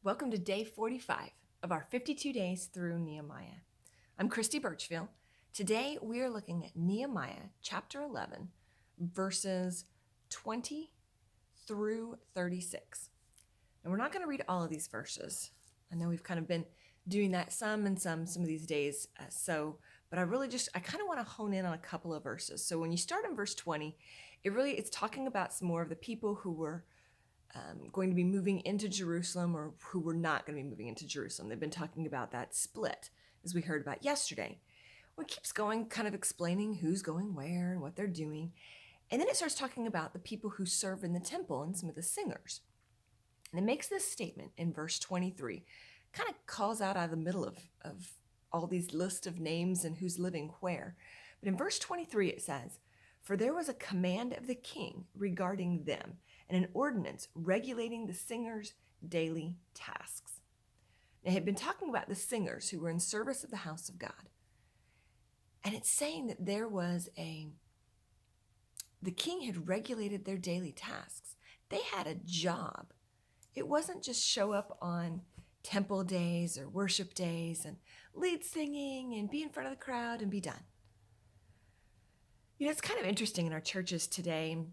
Welcome to day 45 of our 52 days through Nehemiah. I'm Christy Birchfield. Today we are looking at Nehemiah chapter 11, verses 20 through 36. And we're not going to read all of these verses. I know we've kind of been doing that some of these days. But I kind of want to hone in on a couple of verses. So when you start in verse 20, it's talking about some more of the people who were going to be moving into Jerusalem or who were not going to be moving into Jerusalem. They've been talking about that split, as we heard about yesterday. Well, it keeps going, kind of explaining who's going where and what they're doing. And then it starts talking about the people who serve in the temple and some of the singers. And it makes this statement in verse 23, kind of calls out of the middle of all these lists of names and who's living where. But in verse 23 it says, "For there was a command of the king regarding them, and an ordinance regulating the singers' daily tasks." They had been talking about the singers who were in service of the house of God. And it's saying that the king had regulated their daily tasks. They had a job. It wasn't just show up on temple days or worship days and lead singing and be in front of the crowd and be done. It's kind of interesting in our churches today.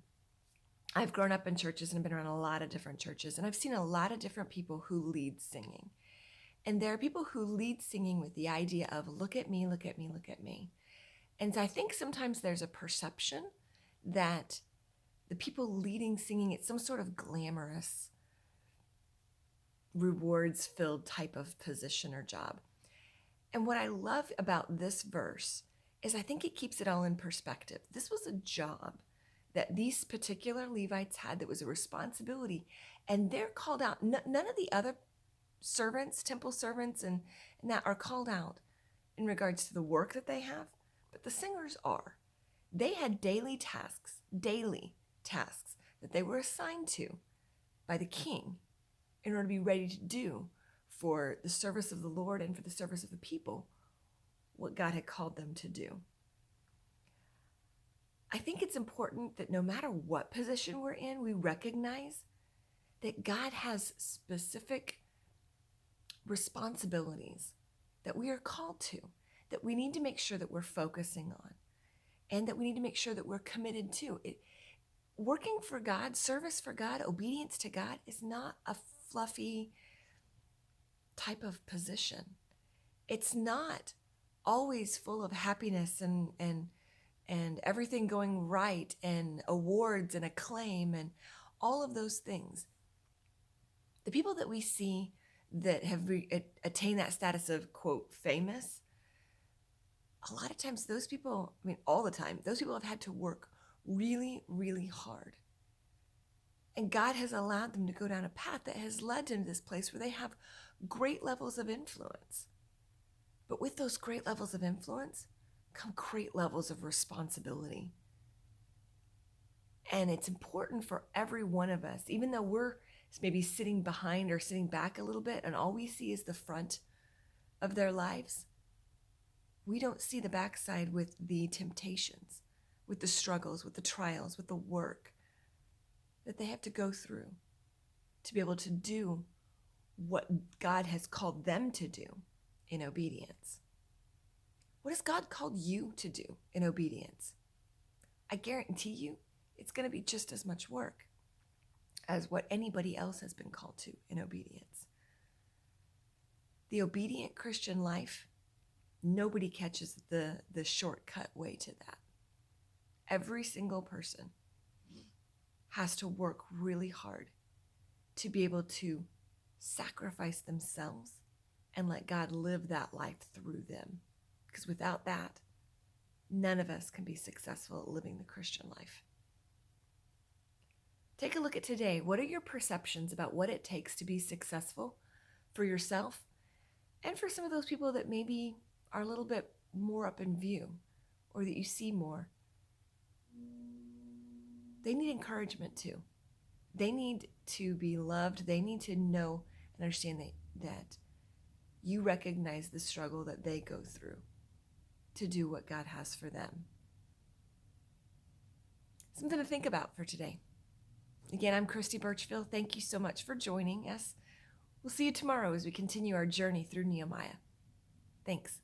I've grown up in churches and been around a lot of different churches, and I've seen a lot of different people who lead singing. And there are people who lead singing with the idea of, look at me, look at me, look at me. And so I think sometimes there's a perception that the people leading singing, it's some sort of glamorous, rewards-filled type of position or job. And what I love about this verse is I think it keeps it all in perspective. This was a job that these particular Levites had, that was a responsibility, and they're called out. None of the other servants, temple servants, and that are called out in regards to the work that they have, but the singers are. They had daily tasks that they were assigned to by the king in order to be ready to do for the service of the Lord and for the service of the people what God had called them to do. I think it's important that no matter what position we're in, we recognize that God has specific responsibilities that we are called to, that we need to make sure that we're focusing on, and that we need to make sure that we're committed to. Working for God, service for God, obedience to God is not a fluffy type of position. It's not always full of happiness and everything going right and awards and acclaim and all of those things. The people that we see that have attained that status of, quote, famous, a lot of times those people, all the time, those people have had to work really, really hard. And God has allowed them to go down a path that has led them to this place where they have great levels of influence. But with those great levels of influence come great levels of responsibility. And it's important for every one of us, even though we're maybe sitting behind or sitting back a little bit and all we see is the front of their lives, we don't see the backside with the temptations, with the struggles, with the trials, with the work that they have to go through to be able to do what God has called them to do in obedience. What has God called you to do in obedience? I guarantee you it's going to be just as much work as what anybody else has been called to in obedience. The obedient Christian life, nobody catches the shortcut way to that. Every single person has to work really hard to be able to sacrifice themselves and let God live that life through them. Because without that, none of us can be successful at living the Christian life. Take a look at today. What are your perceptions about what it takes to be successful for yourself and for some of those people that maybe are a little bit more up in view or that you see more? They need encouragement too. They need to be loved. They need to know and understand that you recognize the struggle that they go through to do what God has for them. Something to think about for today. Again, I'm Christy Birchfield. Thank you so much for joining us. We'll see you tomorrow as we continue our journey through Nehemiah. Thanks.